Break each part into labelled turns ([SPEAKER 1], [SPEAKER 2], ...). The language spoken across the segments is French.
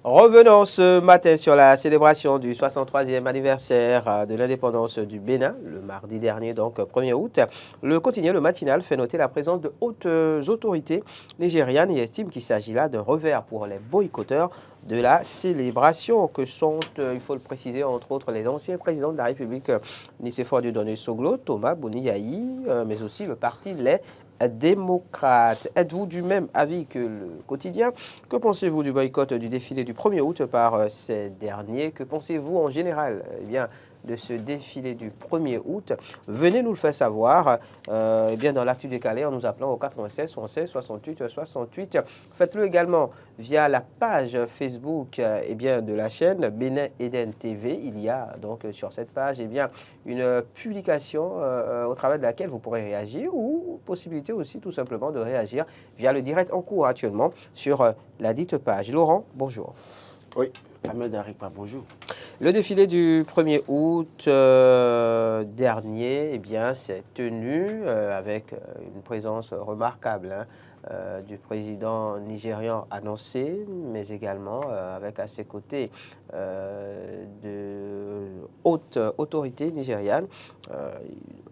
[SPEAKER 1] Revenons ce matin sur la célébration du 63e anniversaire de l'indépendance du Bénin, le mardi dernier, donc 1er août. Le quotidien, le matinal, fait noter la présence de hautes autorités nigérianes et estime qu'il s'agit là d'un revers pour les boycotteurs de la célébration, que sont, il faut le préciser, entre autres, les anciens présidents de la République, Nicéphore Dieudonné Soglo, Thomas Boniaï, mais aussi le parti Les Démocrates. Êtes-vous du même avis que le quotidien? Que pensez-vous du boycott du défilé du 1er août par ces derniers? Que pensez-vous en général de ce défilé du 1er août? Venez nous le faire savoir dans l'actu décalé en nous appelant au 96 76 68 68. Faites-le également via la page Facebook de la chaîne Bénin Eden TV. Il y a donc sur cette page une publication au travers de laquelle vous pourrez réagir, ou possibilité aussi tout simplement de réagir via le direct en cours actuellement sur la dite page. Laurent, bonjour.
[SPEAKER 2] Oui, Ahmed Arikpa, bonjour.
[SPEAKER 1] Le défilé du 1er août dernier s'est tenu avec une présence remarquable du président nigérian annoncé, mais également avec à ses côtés de hautes autorités nigérianes.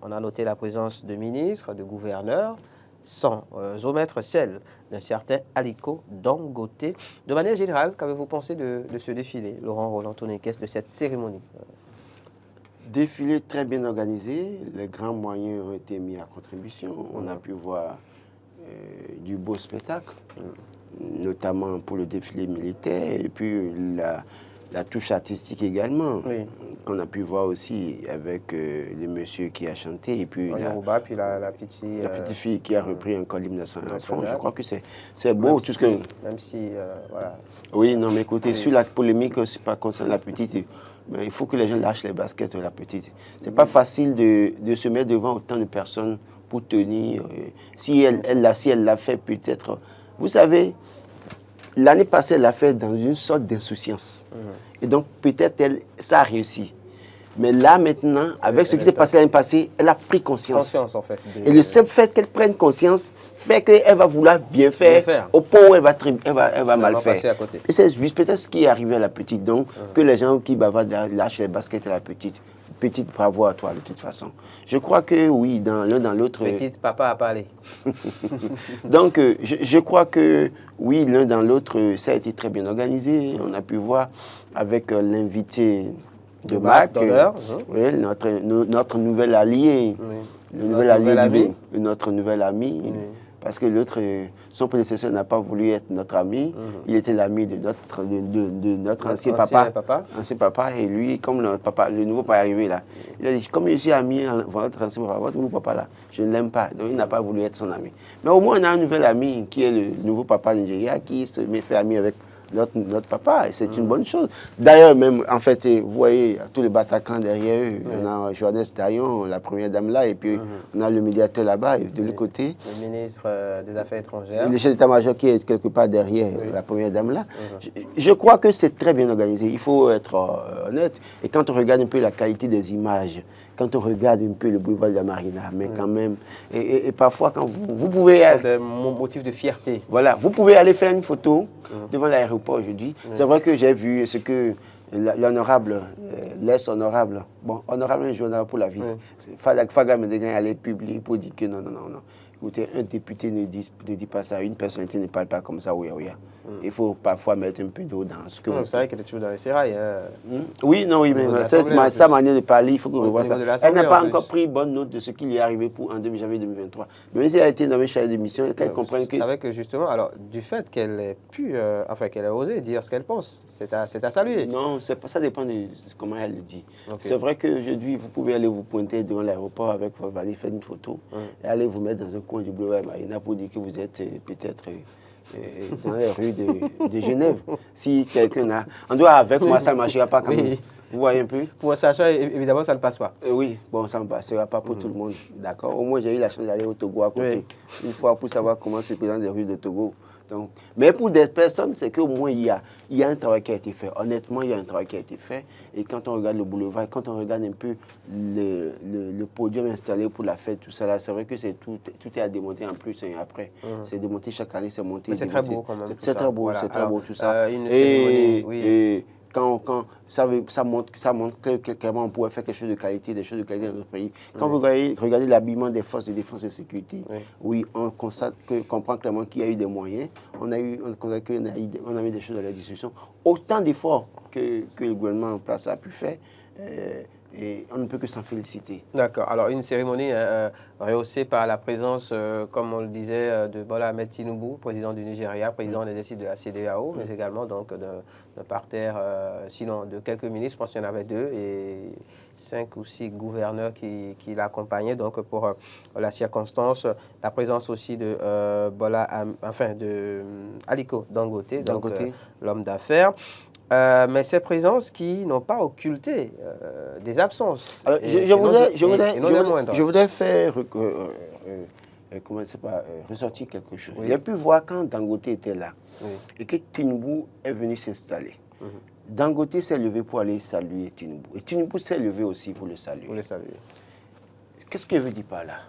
[SPEAKER 1] On a noté la présence de ministres, de gouverneurs, sans omettre celle d'un certain Aliko Dangote. De manière générale, qu'avez-vous pensé de ce défilé, Laurent Roland Tonekes, de cette cérémonie?
[SPEAKER 2] Défilé très bien organisé, les grands moyens ont été mis à contribution. On a pu voir du beau spectacle, notamment pour le défilé militaire, et puis la touche artistique également, qu'on a pu voir aussi avec le monsieur qui a chanté, et puis
[SPEAKER 1] la petite
[SPEAKER 2] fille qui a repris un l'hymne national à fond. Je crois que c'est beau.
[SPEAKER 1] Même si, voilà.
[SPEAKER 2] Oui, non, mais écoutez, sur la polémique, c'est pas concernant la petite, mais il faut que les gens lâchent les baskets de la petite. C'est pas facile de se mettre devant autant de personnes pour tenir. Si elle l'a fait, peut-être. Vous savez, l'année passée, elle l'a fait dans une sorte d'insouciance. Et donc, peut-être, ça a réussi. Mais là, maintenant, avec ce qui s'est passé l'année passée, elle a pris conscience.
[SPEAKER 1] En fait.
[SPEAKER 2] Et le simple fait qu'elle prenne conscience fait qu'elle va vouloir bien faire, au point où elle va mal faire.
[SPEAKER 1] À côté.
[SPEAKER 2] Et c'est peut-être ce qui est arrivé à la petite. Donc, que les gens qui bavardent lâchent les baskets à la petite. Petite, bravo à toi, de toute façon. Je crois que oui, dans l'un dans l'autre...
[SPEAKER 1] Petite, papa a parlé.
[SPEAKER 2] Donc, je crois que oui, l'un dans l'autre, ça a été très bien organisé. On a pu voir avec l'invité de Mac, notre nouvel allié, notre nouvel ami. Parce que l'autre, son prédécesseur n'a pas voulu être notre ami. Il était l'ami de notre ancien papa. Et lui, comme le nouveau papa est arrivé là, il a dit, comme je suis ami avec votre ancien papa, votre nouveau papa là, je ne l'aime pas. Donc il n'a pas voulu être son ami. Mais au moins, on a un nouvel ami qui est le nouveau papa Nigeria, qui se fait ami avec notre papa, et c'est une bonne chose. D'ailleurs, même, en fait, vous voyez, tous les Batacans derrière eux, on a Joannès Taillon, la première dame là, et puis on a le médiateur là-bas, et de l'autre côté...
[SPEAKER 1] Le ministre des Affaires étrangères.
[SPEAKER 2] Le chef d'état-major qui est quelque part derrière la première dame là. Je crois que c'est très bien organisé, il faut être honnête. Et quand on regarde un peu la qualité des images, quand on regarde un peu le boulevard de la Marina, mais quand même, et parfois quand vous pouvez...
[SPEAKER 1] C'est mon motif de fierté.
[SPEAKER 2] Voilà, vous pouvez aller faire une photo devant l'aéroport aujourd'hui. C'est vrai que j'ai vu ce que l'honorable, l'ex-honorable, honorable un journal pour la vie, Faga Médégan allait publier pour dire que non. Écoutez, un député ne dit pas ça, une personnalité ne parle pas comme ça, oui. Il faut parfois mettre un peu d'eau dans ce que vous...
[SPEAKER 1] C'est vrai qu'elle est toujours dans les sérails.
[SPEAKER 2] Oui, mais sa manière de parler, il faut qu'on revoie ça. Elle n'a pas encore pris bonne note de ce qui lui est arrivé en janvier 2023. Mais si elle a été nommée chargée de mission, qu'elle comprenne que...
[SPEAKER 1] C'est vrai que justement, alors, du fait qu'elle ait pu, qu'elle ait osé dire ce qu'elle pense, c'est à saluer.
[SPEAKER 2] Non, ça dépend de comment elle le dit. C'est vrai qu'aujourd'hui, vous pouvez aller vous pointer devant l'aéroport avec votre valise, faire une photo, et aller vous mettre dans un coin du boulevard Marina pour dire que vous êtes peut-être... dans les rues de Genève. Si quelqu'un a... On doit avec moi, ça ne marchera pas quand même. Vous voyez un peu?
[SPEAKER 1] Pour un sachant, évidemment, ça ne passe pas.
[SPEAKER 2] Oui, bon, ça ne passera pas pour tout le monde. D'accord. Au moins, j'ai eu la chance d'aller au Togo à côté. Une fois pour savoir comment se présente les rues de Togo. Donc, mais pour des personnes, c'est qu'au moins, il y a un travail qui a été fait. Honnêtement, il y a un travail qui a été fait. Et quand on regarde le boulevard, quand on regarde un peu le podium installé pour la fête, tout ça, c'est vrai que tout est à démonter en plus. Et après, c'est démonté chaque année, c'est monté.
[SPEAKER 1] C'est très beau quand même.
[SPEAKER 2] C'est très beau,
[SPEAKER 1] voilà.
[SPEAKER 2] c'est très beau tout ça.
[SPEAKER 1] Une cérémonie, oui.
[SPEAKER 2] Et quand ça montre que clairement on pourrait faire quelque chose de qualité, des choses de qualité dans notre pays. Quand vous regardez l'habillement des forces de défense et de sécurité, oui, on comprend clairement qu'il y a eu des moyens, on a eu des choses dans la discussion. Autant d'efforts que le gouvernement en place a pu faire. Et on ne peut que s'en féliciter.
[SPEAKER 1] D'accord. Alors, une cérémonie rehaussée par la présence, comme on le disait, de Bola Ahmed Tinubu, président du Nigeria, président des décides de la CEDEAO, mais également donc d'un parterre, sinon de quelques ministres, je pense qu'il y en avait 2, et 5 ou 6 gouverneurs qui l'accompagnaient. Donc, pour la circonstance, la présence aussi de Aliko Dangote, donc l'homme d'affaires. Mais ces présences qui n'ont pas occulté des absences. Alors,
[SPEAKER 2] je voudrais faire ressortir quelque chose. J'ai pu voir quand Dangote était là et que Tinubu est venu s'installer. Dangote s'est levé pour aller saluer Tinubu. Et Tinubu s'est levé aussi pour le saluer. Qu'est-ce que je veux dire par là?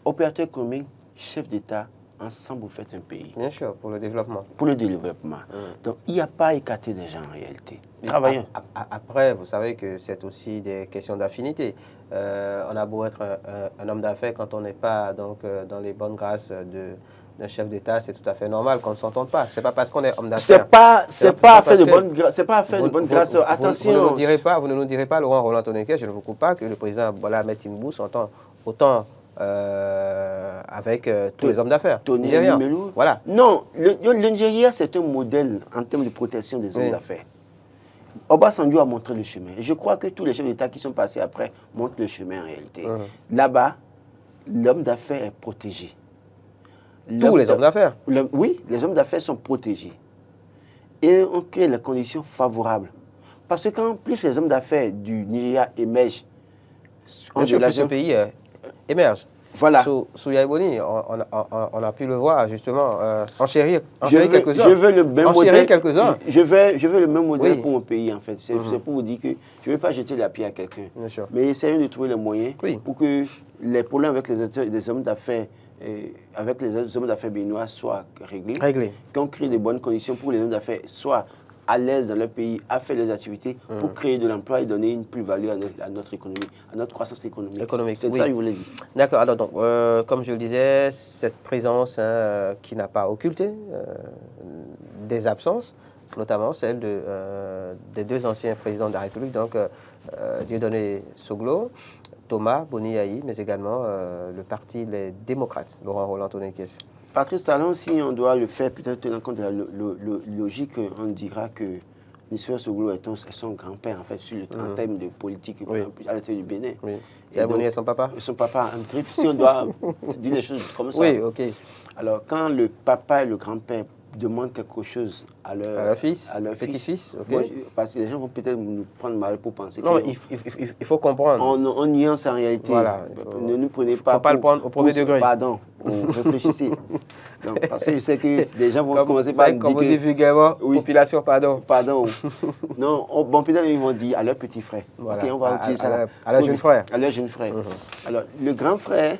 [SPEAKER 2] Opérateur économique, chef d'État, ensemble, vous faites un pays.
[SPEAKER 1] Bien sûr, pour le développement.
[SPEAKER 2] Pour le développement. Donc, il n'y a pas à écarter des gens en réalité. Travaillons.
[SPEAKER 1] Après, vous savez que c'est aussi des questions d'affinité. On a beau être un homme d'affaires, quand on n'est pas donc, dans les bonnes grâces d'un chef d'État, c'est tout à fait normal qu'on ne s'entende pas. C'est pas parce qu'on est homme d'affaires.
[SPEAKER 2] C'est pas affaire de bonne grâce. C'est pas affaire de bonne grâce. Attention.
[SPEAKER 1] Vous ne nous direz pas, Laurent Roland Toneke, je ne vous coupe pas, que le président Bola Ahmed Tinubu s'entend autant avec tous les hommes d'affaires nigériens. Voilà.
[SPEAKER 2] Non, le Nigeria, c'est un modèle en termes de protection des hommes d'affaires. Obasanjo a montré le chemin. Et je crois que tous les chefs d'État qui sont passés après montrent le chemin en réalité. Là-bas, l'homme d'affaires est protégé.
[SPEAKER 1] Tous les hommes d'affaires?
[SPEAKER 2] Oui, les hommes d'affaires sont protégés. Et on crée les conditions favorables. Parce que quand plus les hommes d'affaires du Nigeria émergent,
[SPEAKER 1] plus ce pays émerge.
[SPEAKER 2] Voilà.
[SPEAKER 1] Sous Yaïboni, on a pu le voir justement enchérir quelques-uns.
[SPEAKER 2] Je veux le même modèle.
[SPEAKER 1] quelques-uns.
[SPEAKER 2] Je veux le même modèle pour mon pays en fait. C'est pour vous dire que je ne veux pas jeter la pierre à quelqu'un. Mais essayons de trouver les moyens pour que les problèmes avec les hommes d'affaires avec les hommes d'affaires béninois soient réglés. Qu'on crée de bonnes conditions pour que les hommes d'affaires soient à l'aise dans leur pays, à faire leurs activités pour créer de l'emploi et donner une plus-value à notre économie, à notre croissance économique. C'est ça que je voulais dire.
[SPEAKER 1] D'accord. Alors, donc, comme je le disais, cette présence qui n'a pas occulté des absences, notamment celle des 2 anciens présidents de la République, donc Dieudonné Soglo, Thomas Boniaï, mais également le parti Les Démocrates, Laurent Roland Toneke.
[SPEAKER 2] Patrice Talon, si on doit le faire, peut-être tenant compte de la logique, on dira que Nisfer Soglo est son grand-père, en fait, en termes de politique à la tête du Bénin.
[SPEAKER 1] Et Abonné est son papa?
[SPEAKER 2] Son papa, en griffe, si on doit dire les choses comme ça.
[SPEAKER 1] Oui, ok.
[SPEAKER 2] Alors, quand le papa et le grand-père demandent quelque chose à leur
[SPEAKER 1] petit-fils,
[SPEAKER 2] parce que les gens vont peut-être nous prendre mal pour penser
[SPEAKER 1] non, il faut comprendre.
[SPEAKER 2] On nuance en réalité.
[SPEAKER 1] Voilà,
[SPEAKER 2] ne nous prenez pas.
[SPEAKER 1] Il ne faut pas le prendre au premier degré.
[SPEAKER 2] Pardon, réfléchissez. Donc, parce que je sais que des gens vont commencer par dire
[SPEAKER 1] comme dit vulgairement, population, pardon.
[SPEAKER 2] Pardon. Non, bon, peut-être ils vont dire à leur petit frère.
[SPEAKER 1] Voilà.
[SPEAKER 2] Ok, on va utiliser ça.
[SPEAKER 1] À leur jeune frère.
[SPEAKER 2] À leur jeune frère. Alors, le grand frère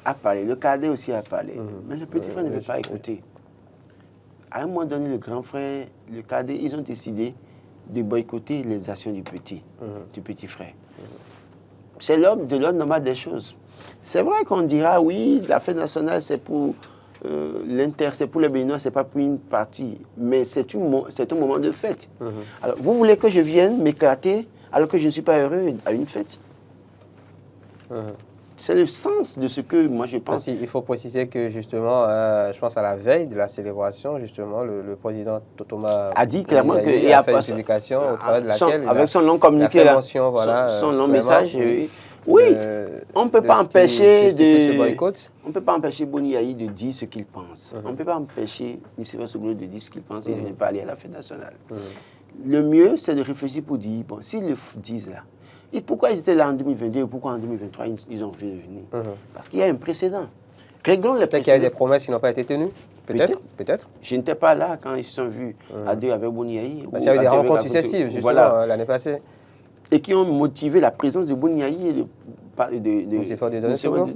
[SPEAKER 2] a parlé, le cadet aussi a parlé, mais le petit frère ne veut pas écouter. À un moment donné, le grand frère, le cadet, ils ont décidé de boycotter les actions du petit frère. C'est de l'ordre normal des choses. C'est vrai qu'on dira, oui, la fête nationale, c'est pour c'est pour les Béninois, c'est pas pour une partie, mais c'est un moment de fête. Alors, vous voulez que je vienne m'éclater alors que je ne suis pas heureux à une fête? C'est le sens de ce que moi je pense.
[SPEAKER 1] Il faut préciser que justement, je pense à la veille de la célébration, justement, le président Thomas
[SPEAKER 2] a dit clairement
[SPEAKER 1] qu'il a fait une publication au travers de laquelle
[SPEAKER 2] avec son long communiqué, son long message. Oui, on ne peut pas empêcher on ne peut pas empêcher Boniaï de dire ce qu'il pense. On ne peut pas empêcher Nisfer Soglo de dire ce qu'il pense et de ne pas aller à la fête nationale. Le mieux, c'est de réfléchir pour dire, bon, s'ils le disent là, et pourquoi ils étaient là en 2022 et pourquoi en 2023 ils ont fait venir? Parce qu'il y a un précédent. Réglons les
[SPEAKER 1] peut-être qu'il y a eu des promesses qui n'ont pas été tenues. Peut-être.
[SPEAKER 2] Je n'étais pas là quand ils se sont vus à deux avec Bouniaï.
[SPEAKER 1] Il y a eu des rencontres successives, justement, l'année passée.
[SPEAKER 2] Et qui ont motivé la présence de Bouniaï et de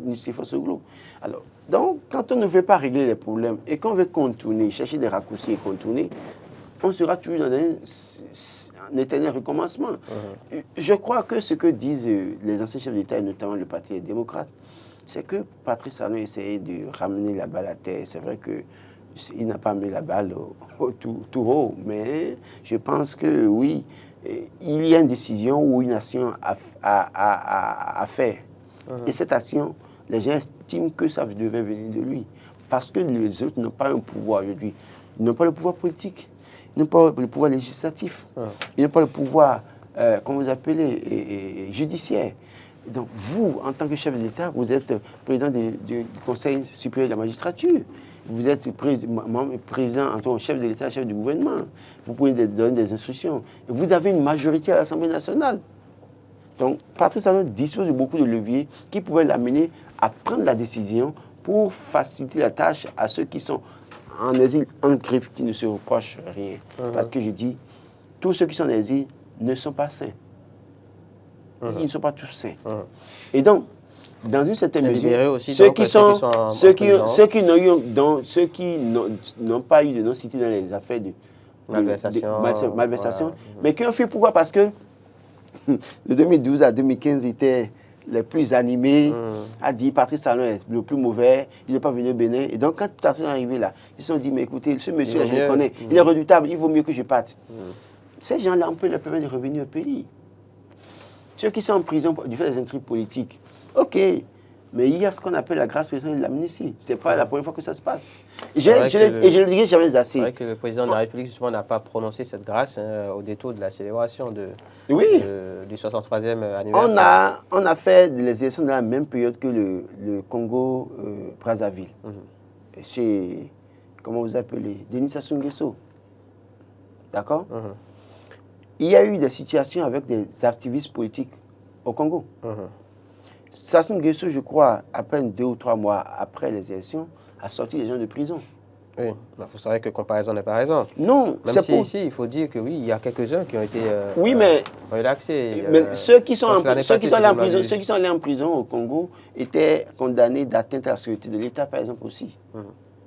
[SPEAKER 1] Nicéphore
[SPEAKER 2] Soglo. Alors, donc, quand on ne veut pas régler les problèmes et qu'on veut contourner, chercher des raccourcis et contourner, on sera toujours dans un éternel recommencement. Je crois que ce que disent les anciens chefs d'État, et notamment le Parti démocrate, c'est que Patrice Talon essayait de ramener la balle à terre. C'est vrai qu'il n'a pas mis la balle tout haut, mais je pense que oui, il y a une décision ou une action à faire. Et cette action, les gens estiment que ça devait venir de lui. Parce que les autres n'ont pas un pouvoir aujourd'hui. Ils n'ont pas le pouvoir politique, ils n'ont pas le pouvoir législatif, ils n'ont pas le pouvoir, comment vous appelez, judiciaire. Donc vous, en tant que chef de l'État, vous êtes président du Conseil supérieur de la magistrature. Vous êtes président en tant que chef de l'État, chef du gouvernement. Vous pouvez donner des instructions. Vous avez une majorité à l'Assemblée nationale. Donc, Patrice Talon dispose de beaucoup de leviers qui pouvaient l'amener à prendre la décision pour faciliter la tâche à ceux qui sont en exil, en griffe, qui ne se reprochent rien. Parce que je dis, tous ceux qui sont en exil ne sont pas sains. Ils ne sont pas tous sains. Et donc, dans une certaine mesure, ceux qui n'ont pas eu de non-cité dans les affaires de malversation, mais qui ont fait pourquoi? Parce que de 2012 à 2015 étaient les plus animés, a dit Patrice Talon est le plus mauvais, il n'est pas venu au Bénin. Et donc, quand Patrice est arrivé là, ils se sont dit, mais écoutez, ce monsieur-là, je le connais, il est redoutable, il vaut mieux que je parte. Ces gens-là, on peut leur permettre de revenir au pays. Ceux qui sont en prison du fait des intrigues politiques, ok, mais il y a ce qu'on appelle la grâce présidentielle de l'amnistie. Ce n'est pas la première fois que ça se passe. Et je le dirais jamais assez.
[SPEAKER 1] C'est vrai que le président de la République, justement, n'a pas prononcé cette grâce au détour de la célébration du 63e anniversaire.
[SPEAKER 2] On a fait les élections dans la même période que le Congo-Brazzaville. Chez, comment vous appelez, Denis Sassou Nguesso. D'accord? Il y a eu des situations avec des activistes politiques au Congo. Sassou Nguesso, je crois, à peine 2 ou 3 mois après les élections, a sorti les gens de prison.
[SPEAKER 1] Oui, il faut savoir que comparaison n'est pas raison.
[SPEAKER 2] Non,
[SPEAKER 1] même si ici, il faut dire que oui, il y a quelques-uns qui ont été relaxés.
[SPEAKER 2] Mais ceux qui sont allés en prison au Congo étaient condamnés d'atteinte à la sécurité de l'État, par exemple, aussi.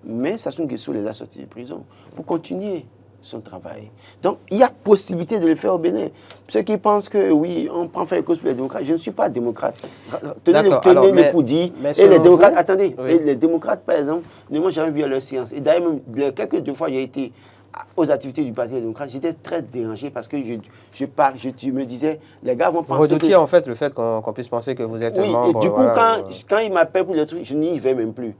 [SPEAKER 2] Mais Sassou Nguesso les a sortis de prison pour continuer son travail. Donc, il y a possibilité de le faire au Bénin. Ceux qui pensent que, oui, on prend faire cause pour les démocrates, je ne suis pas démocrate. Tenez-le pour dire. Et les démocrates, attendez, et les démocrates, par exemple, ne m'ont jamais vu à leur séance. Et d'ailleurs, même quelques 2 fois, j'ai été aux activités du Parti démocrate, j'étais très dérangé parce que je me disais, les gars vont penser.
[SPEAKER 1] Vous redoutiez en fait le fait qu'on puisse penser que vous êtes membre.
[SPEAKER 2] Et du coup, quand ils m'appellent pour le truc, je n'y vais même plus.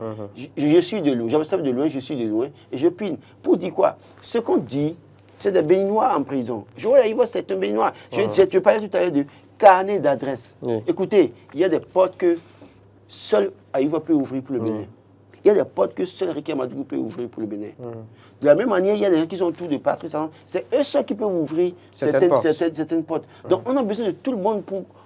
[SPEAKER 2] Je suis de loin, j'observe de loin, je suis de loin et je pine. Pour dire quoi? Ce qu'on dit, c'est des Béninois en prison. Joël Aïvo, c'est un Béninois. Je parlais tout à l'heure de carnet d'adresse. Écoutez, il y a des portes que seul Aïvo peut ouvrir pour le Bénin. Il y a des portes que seul Ricky Amadou peut ouvrir pour le Bénin. De la même manière, il y a des gens qui sont autour de Patrice Talon. C'est eux seuls qui peuvent ouvrir certaines portes. Donc, on a besoin de tout le monde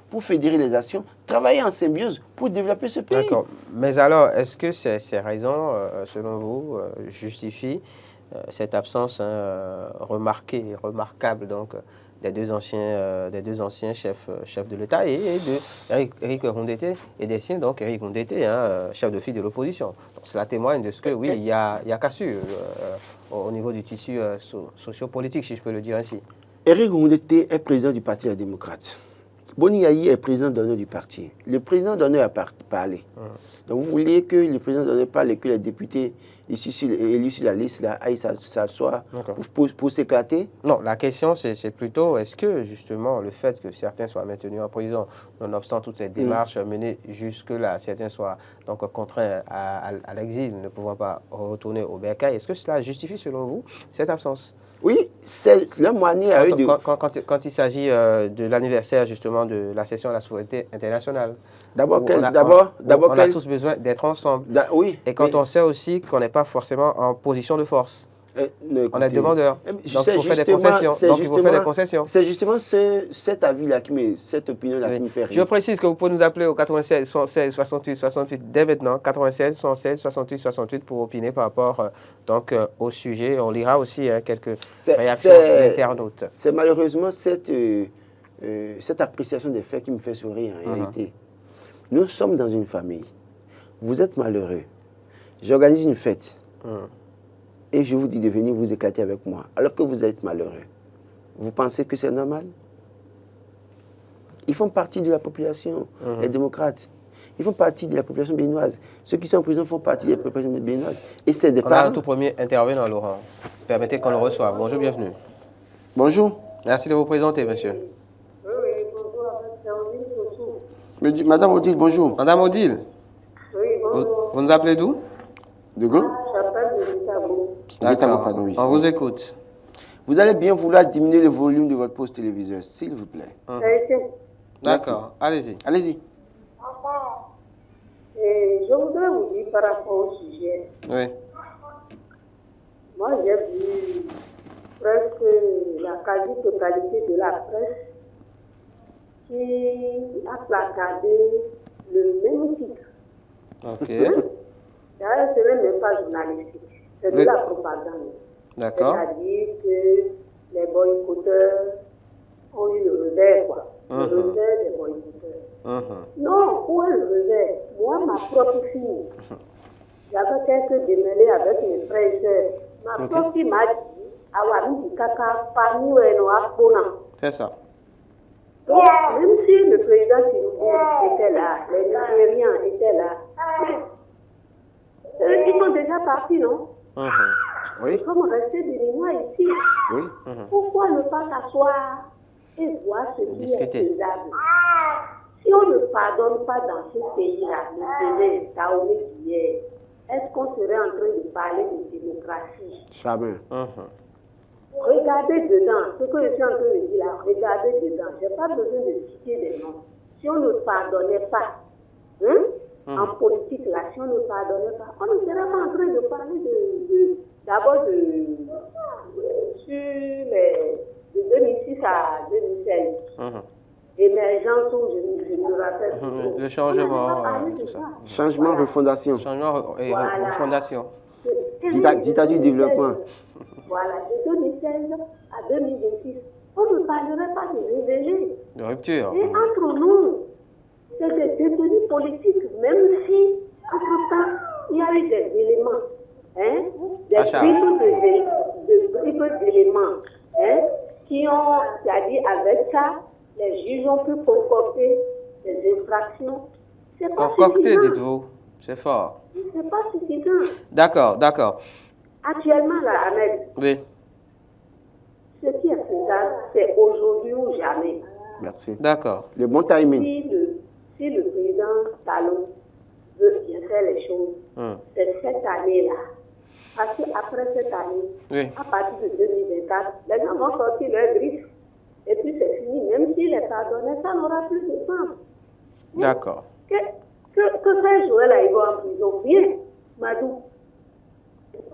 [SPEAKER 2] pour fédérer les actions, travailler en symbiose pour développer ce pays.
[SPEAKER 1] D'accord. Mais alors, est-ce que ces raisons, selon vous, justifient cette absence remarquée et remarquable donc, des deux anciens chefs de l'État et de Éric Rondeté et des siens, donc Éric Rondeté, chef de file de l'opposition. Donc cela témoigne de ce que, oui, il y a cassure au niveau du tissu sociopolitique, si je peux le dire ainsi.
[SPEAKER 2] Éric Rondeté est président du Parti des démocrates. Boni Yayi est président d'honneur du parti. Le président d'honneur a parlé. Donc vous voulez que le président d'honneur parle et que les députés élus sur la liste aillent s'asseoir pour s'éclater?
[SPEAKER 1] Non, la question c'est plutôt est-ce que justement le fait que certains soient maintenus en prison, nonobstant toutes ces démarches menées jusque-là, certains soient donc contraints à l'exil, ne pouvant pas retourner au bercail, est-ce que cela justifie selon vous cette absence?
[SPEAKER 2] Oui, c'est le moyen à eux de...
[SPEAKER 1] Quand il s'agit de l'anniversaire justement de la session de la souveraineté internationale,
[SPEAKER 2] d'abord,
[SPEAKER 1] on a tous besoin d'être ensemble.
[SPEAKER 2] Oui.
[SPEAKER 1] Et quand on sait aussi qu'on n'est pas forcément en position de force. On est demandeur. Donc, il faut faire des concessions.
[SPEAKER 2] C'est justement cet avis-là, cette opinion-là qui me fait rire.
[SPEAKER 1] Je précise que vous pouvez nous appeler au 96 76 68 68 dès maintenant, 96 76 68 68 pour opiner par rapport au sujet. On lira aussi quelques réactions d'internautes.
[SPEAKER 2] C'est malheureusement cette appréciation des faits qui me fait sourire en réalité. Nous sommes dans une famille. Vous êtes malheureux. J'organise une fête. Et je vous dis de venir vous éclater avec moi, alors que vous êtes malheureux. Vous pensez que c'est normal? Ils font partie de la population, les démocrates. Ils font partie de la population béninoise. Ceux qui sont en prison font partie de la population béninoise. Et c'est des
[SPEAKER 1] parents. On a un tout premier intervenant, Laurent. Permettez qu'on le reçoive. Bonjour, bienvenue.
[SPEAKER 2] Bonjour.
[SPEAKER 1] Merci de vous présenter, monsieur.
[SPEAKER 3] Oui, bonjour.
[SPEAKER 2] Madame Odile, bonjour.
[SPEAKER 1] Madame Odile.
[SPEAKER 3] Oui, bonjour.
[SPEAKER 1] Vous nous appelez d'où?
[SPEAKER 2] De Gaulle?
[SPEAKER 3] J'appelle de Vitabo.
[SPEAKER 1] D'accord,
[SPEAKER 2] pardon, oui.
[SPEAKER 1] On vous écoute.
[SPEAKER 2] Vous allez bien vouloir diminuer le volume de votre poste téléviseur, s'il vous plaît.
[SPEAKER 1] D'accord, allez-y.
[SPEAKER 2] Allez-y.
[SPEAKER 3] Je voudrais vous dire par rapport au sujet.
[SPEAKER 1] Oui.
[SPEAKER 3] Moi, j'ai vu presque la quasi-totalité de la presse qui a placardé le même titre.
[SPEAKER 1] Ok.
[SPEAKER 3] Ce n'est même pas journalistique, c'est de la propagande.
[SPEAKER 1] D'accord.
[SPEAKER 3] C'est-à-dire que les boycotteurs ont eu le revers, quoi. Le revers des boycotteurs. Non, où est le revers? Moi, ma propre fille, j'avais quelques démêlés avec mes frères et sœurs. Ma propre fille m'a dit, Awami du caca, parmi les noirs,
[SPEAKER 1] c'est ça.
[SPEAKER 3] Donc, même si le président Tinubu était là, les Nigériens étaient là, ils sont déjà partis, non?
[SPEAKER 2] Oui.
[SPEAKER 3] Nous sommes restés béninois ici.
[SPEAKER 2] Oui.
[SPEAKER 3] Pourquoi ne pas s'asseoir et voir ce qui est faisable? Si on ne pardonne pas dans ce pays-là, le Bénin, Taoumé, d'hier, est-ce qu'on serait en train de parler de démocratie?
[SPEAKER 2] Jamais.
[SPEAKER 3] Regardez dedans, ce que je suis en train de dire là, regardez dedans. Je n'ai pas besoin de citer des noms. Si on ne pardonnait pas, en politique, là, si on ne pardonnait pas, on ne serait pas en train de parler d'abord sur les de 2006 à 2016. Émergence, je me rappelle.
[SPEAKER 1] Le changement, tout ça.
[SPEAKER 2] Changement, refondation.
[SPEAKER 1] Changement et refondation.
[SPEAKER 2] Dictature, développement.
[SPEAKER 3] Voilà, de 2016 à 2026. On ne parlerait pas de révéler.
[SPEAKER 1] De rupture.
[SPEAKER 3] Et entre nous, c'est des détenus politiques, même si, entre-temps, il y a eu des éléments, des bribes d'éléments, qui ont, c'est-à-dire avec ça, les juges ont pu concocter des infractions.
[SPEAKER 1] Concocter, dites-vous, c'est fort.
[SPEAKER 3] C'est pas suffisant.
[SPEAKER 1] D'accord, d'accord.
[SPEAKER 3] Actuellement, là, Ahmed,
[SPEAKER 1] oui.
[SPEAKER 3] Ce qui est faisable, c'est aujourd'hui ou jamais.
[SPEAKER 2] Merci.
[SPEAKER 1] D'accord.
[SPEAKER 2] Le bon timing.
[SPEAKER 3] Si le président Talon veut bien faire les choses, c'est cette année-là. Parce qu'après cette année, à partir de 2024, les gens vont sortir leurs griffes. Et puis c'est fini. Même s'il est pardonné, ça n'aura plus de sens.
[SPEAKER 1] D'accord.
[SPEAKER 3] Que fait Joël là, il va en prison? Rien. Madou.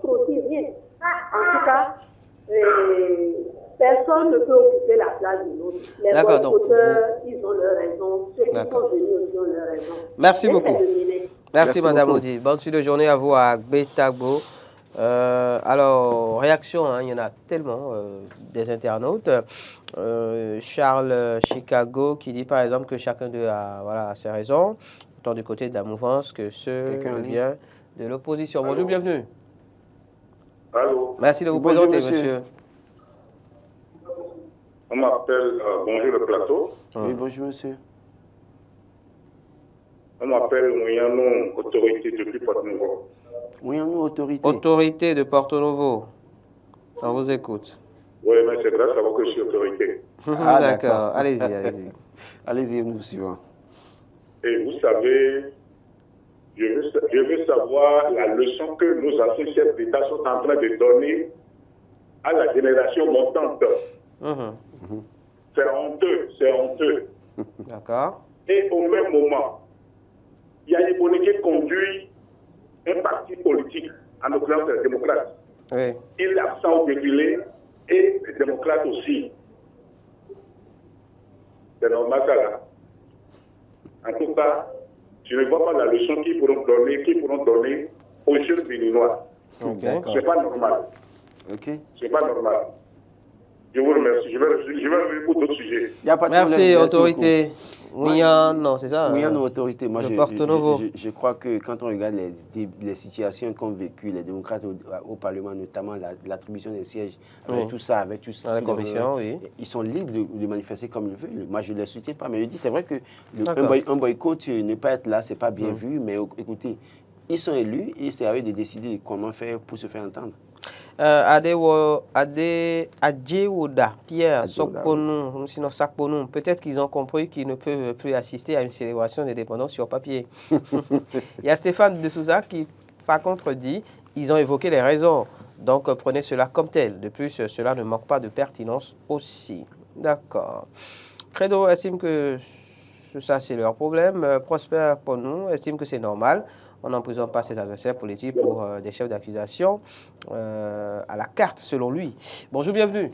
[SPEAKER 3] Aussi rien. En tout cas, personne ne peut occuper la place de l'autre. Les boycotteurs, ils ont leur raison. Ceux qui sont venus aussi ont leur raison.
[SPEAKER 1] Merci beaucoup. Merci Madame Odile. Bonne suite de journée à vous à Gbetagbo. Alors, réaction, il y en a tellement des internautes. Charles Chicago qui dit par exemple que chacun d'eux a ses raisons, autant du côté de la mouvance que ceux vient de l'opposition. Bonjour, bienvenue.
[SPEAKER 4] Allô.
[SPEAKER 1] Merci de vous présenter, monsieur.
[SPEAKER 4] On m'appelle, bonjour le plateau.
[SPEAKER 2] Oui, bonjour monsieur.
[SPEAKER 4] On m'appelle Mouyano, autorité depuis Porto-Novo.
[SPEAKER 2] Mouyano, autorité.
[SPEAKER 1] Autorité de Porto-Novo. On vous écoute.
[SPEAKER 4] Oui, mais c'est grâce à vous que je suis autorité.
[SPEAKER 1] D'accord, allez-y, allez-y.
[SPEAKER 2] Allez-y, nous suivons.
[SPEAKER 4] Et vous savez, je veux savoir la leçon que nos anciens chefs d'État sont en train de donner à la génération montante. C'est honteux, c'est honteux.
[SPEAKER 1] D'accord.
[SPEAKER 4] Et au même moment, il y a des qui conduit un parti politique, en l'occurrence les démocrates,
[SPEAKER 1] Oui.
[SPEAKER 4] Il est absent au défilé et les démocrates aussi. C'est normal ça là. En tout cas, je ne vois pas la leçon qu'ils pourront donner aux jeunes béninois.
[SPEAKER 1] Okay.
[SPEAKER 4] C'est pas normal.
[SPEAKER 2] Ok.
[SPEAKER 4] C'est pas normal. Je vous remercie. Je vais revenir pour d'autres sujets.
[SPEAKER 1] Merci, autorité. Mouyan, non, c'est ça.
[SPEAKER 2] Mouyan, autorité. Moi,
[SPEAKER 1] je
[SPEAKER 2] crois que quand on regarde les situations qu'ont vécues les démocrates au Parlement, notamment l'attribution des sièges, avec tout ça,
[SPEAKER 1] dans la commission, oui.
[SPEAKER 2] Ils sont libres de manifester comme ils veulent. Moi, je ne les soutiens pas. Mais je dis, c'est vrai que un boycott, ne pas être là, c'est pas bien vu. Mais écoutez, ils sont élus et c'est à eux de décider comment faire pour se faire entendre.
[SPEAKER 1] Adjewoda, Pierre, Sokponou, sinon Sakponou, peut-être qu'ils ont compris qu'ils ne peuvent plus assister à une célébration d'indépendance sur papier. Il y a Stéphane de Souza qui, par contre, dit ils ont évoqué les raisons. Donc, prenez cela comme tel. De plus, cela ne manque pas de pertinence aussi. D'accord. Credo estime que ça, c'est leur problème. Prosper, pour nous, estime que c'est normal. On n'emprisonne pas ses adversaires politiques pour des chefs d'accusation à la carte, selon lui. Bonjour, bienvenue.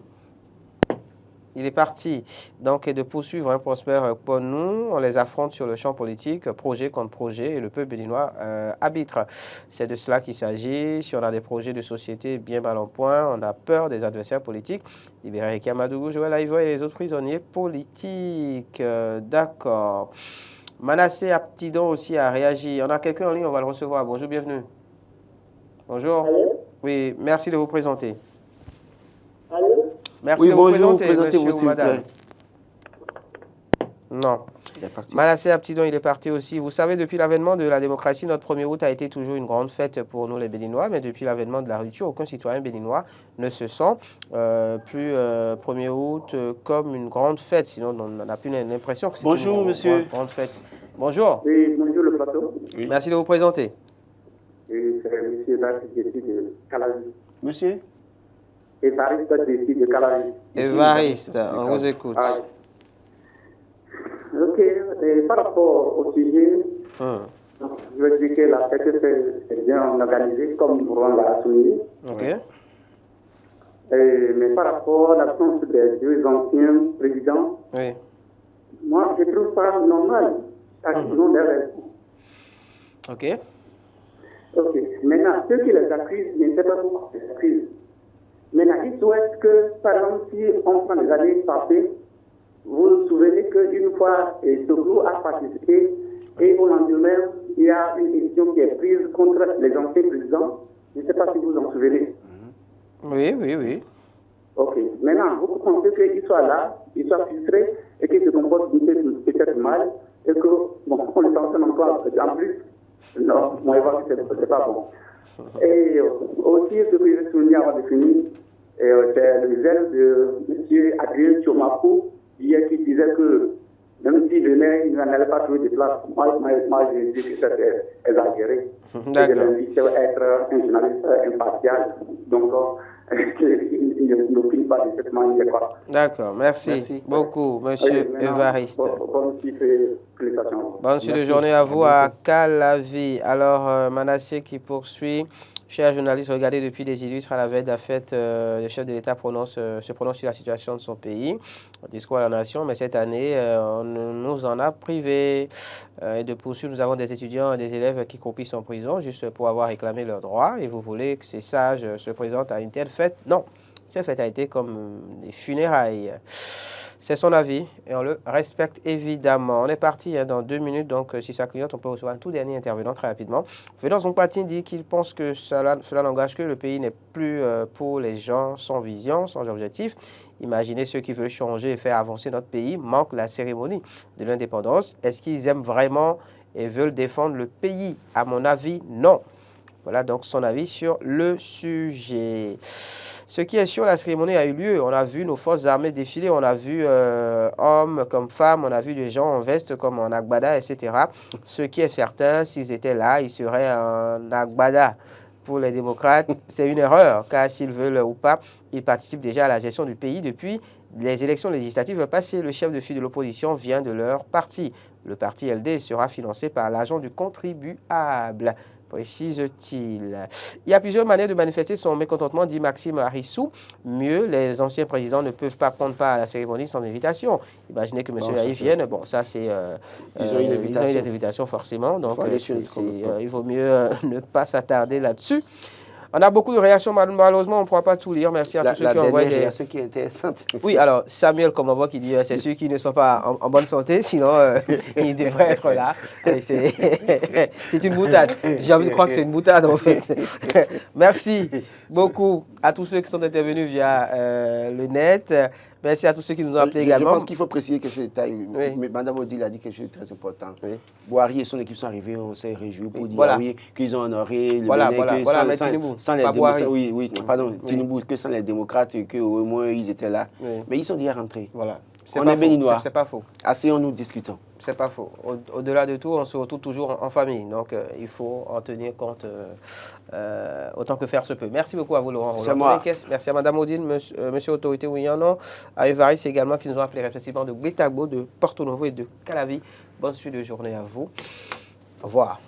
[SPEAKER 1] Il est parti donc de poursuivre un Prosper pour nous. On les affronte sur le champ politique, projet contre projet, et le peuple béninois arbitre. C'est de cela qu'il s'agit. Si on a des projets de société bien mal en point, on a peur des adversaires politiques. Libérer Kamadougou, Joël Aïvo et les autres prisonniers politiques. D'accord. Manassé Aptidon aussi a réagi. On a quelqu'un en ligne, on va le recevoir. Bonjour, bienvenue. Bonjour.
[SPEAKER 3] Allô?
[SPEAKER 1] Oui, merci de vous présenter.
[SPEAKER 3] Allô?
[SPEAKER 1] Merci de vous présenter,
[SPEAKER 2] présentez-vous,
[SPEAKER 1] monsieur ou madame. Non. Manassé Aptidon, il est parti aussi. Vous savez, depuis l'avènement de la démocratie, notre 1er août a été toujours une grande fête pour nous les Béninois, mais depuis l'avènement de la rupture, aucun citoyen béninois ne se sent plus 1er août comme une grande fête. Sinon, on n'a plus l'impression que c'est une grande fête. Bonjour.
[SPEAKER 3] Oui, bonjour le plateau.
[SPEAKER 1] Oui. Merci de vous présenter.
[SPEAKER 3] Oui, c'est monsieur Évariste de Calavi.
[SPEAKER 2] Monsieur
[SPEAKER 3] Évariste de Calavi.
[SPEAKER 1] Évariste, on vous écoute.
[SPEAKER 3] Ah, ok, et par rapport au sujet, je veux dire que la fête est bien organisée, comme on l'a souligné.
[SPEAKER 1] Ok.
[SPEAKER 3] Mais par rapport à l'absence des deux anciens présidents,
[SPEAKER 1] oui.
[SPEAKER 3] Moi, je trouve ça normal. Non,
[SPEAKER 1] ok.
[SPEAKER 3] Ok. Maintenant, ceux qui les accusent, je ne sais pas pourquoi ils les accusent. Maintenant, ils souhaitent que, par exemple, si on prend les années passées, vous vous souvenez qu'une fois, Toglou a participé et au lendemain, il y a une décision qui est prise contre les anciens présidents. Je ne sais pas si vous vous en souvenez.
[SPEAKER 1] Oui.
[SPEAKER 3] Ok. Maintenant, vous pensez qu'ils soient là, ils soient frustrés et qu'ils se comportent peut-être mal et que, bon, on les sanctionne encore en plus. Non, moi, je vois que c'est pas bon. Et aussi, ce que je souligné avant de finir, c'est le zèle de M. Adrien Tchomakou, hier qui disait que même s'il venait, il n'allait pas trouver de place. Moi, je dis que c'était exagéré.
[SPEAKER 1] D'accord.
[SPEAKER 3] Je l'invite à être un journaliste impartial. Donc, il n'opine pas de cette manière.
[SPEAKER 1] D'accord, merci beaucoup, monsieur Évariste. Bonne suite de journée à vous à Calavi. Alors, Manassé qui poursuit. Chers journalistes, regardez depuis des illustres à la veille de la fête, le chef de l'État se prononce sur la situation de son pays, au discours à la nation, mais cette année, on nous en a privé. Et de poursuivre, nous avons des étudiants et des élèves qui croupissent en prison juste pour avoir réclamé leurs droits. Et vous voulez que ces sages se présentent à une telle fête? Non, cette fête a été comme des funérailles. C'est son avis et on le respecte évidemment. On est parti dans 2 minutes, donc si ça clignote, on peut recevoir un tout dernier intervenant très rapidement. Venant son parti dit qu'il pense que cela n'engage que le pays n'est plus pour les gens sans vision, sans objectif. Imaginez ceux qui veulent changer et faire avancer notre pays, manquent la cérémonie de l'indépendance. Est-ce qu'ils aiment vraiment et veulent défendre le pays? À mon avis, non. Voilà donc son avis sur le sujet. Ce qui est sûr, la cérémonie a eu lieu. On a vu nos forces armées défiler, on a vu hommes comme femmes, on a vu des gens en veste comme en agbada, etc. Ce qui est certain, s'ils étaient là, ils seraient en agbada. Pour les démocrates, c'est une erreur, car s'ils veulent ou pas, ils participent déjà à la gestion du pays depuis les élections législatives passées. Le chef de file de l'opposition vient de leur parti. Le parti LD sera financé par l'argent du contribuable. précise-t-il. Il y a plusieurs manières de manifester son mécontentement, dit Maxime Harissou. Mieux, les anciens présidents ne peuvent pas prendre part à la cérémonie sans invitation. Imaginez que M. Haï vienne. Bon, ça, c'est...
[SPEAKER 2] ils ont eu
[SPEAKER 1] des invitations, forcément. Donc, il vaut mieux ne pas s'attarder là-dessus. On a beaucoup de réactions, malheureusement, on ne pourra pas tout lire. Merci à tous ceux qui ont envoyé des
[SPEAKER 2] réactions qui est intéressante.
[SPEAKER 1] Oui, alors Samuel Komavo qui dit c'est ceux qui ne sont pas en bonne santé, sinon ils devraient être là. C'est une boutade. J'ai envie de croire que c'est une boutade en fait. Merci beaucoup à tous ceux qui sont intervenus via le net. Merci à tous ceux qui nous ont appelés également.
[SPEAKER 2] Je pense qu'il faut préciser quelque chose de taille. Oui. Mme Odile a dit quelque chose de très important. Oui. Boiry et son équipe sont arrivés, on s'est réjouis pour dire oui, qu'ils ont honoré le Bénin, sans les démocrates. Oui, pardon, Tinibou, que sans les démocrates, qu'au moins ils étaient là. Oui. Mais ils sont déjà rentrés.
[SPEAKER 1] Voilà.
[SPEAKER 2] On est béninois.
[SPEAKER 1] C'est pas faux.
[SPEAKER 2] Asseyons-nous, discutons.
[SPEAKER 1] C'est pas faux. Au-delà de tout, on se retrouve toujours en famille. Donc, il faut en tenir compte autant que faire se peut. Merci beaucoup à vous, Laurent.
[SPEAKER 2] C'est moi.
[SPEAKER 1] Merci à Mme Odile, Monsieur Autorité Ouiano, à Evaris également, qui nous ont appelés respectivement de Gbetagbo, de Porto Novo et de Calavi. Bonne suite de journée à vous. Au revoir.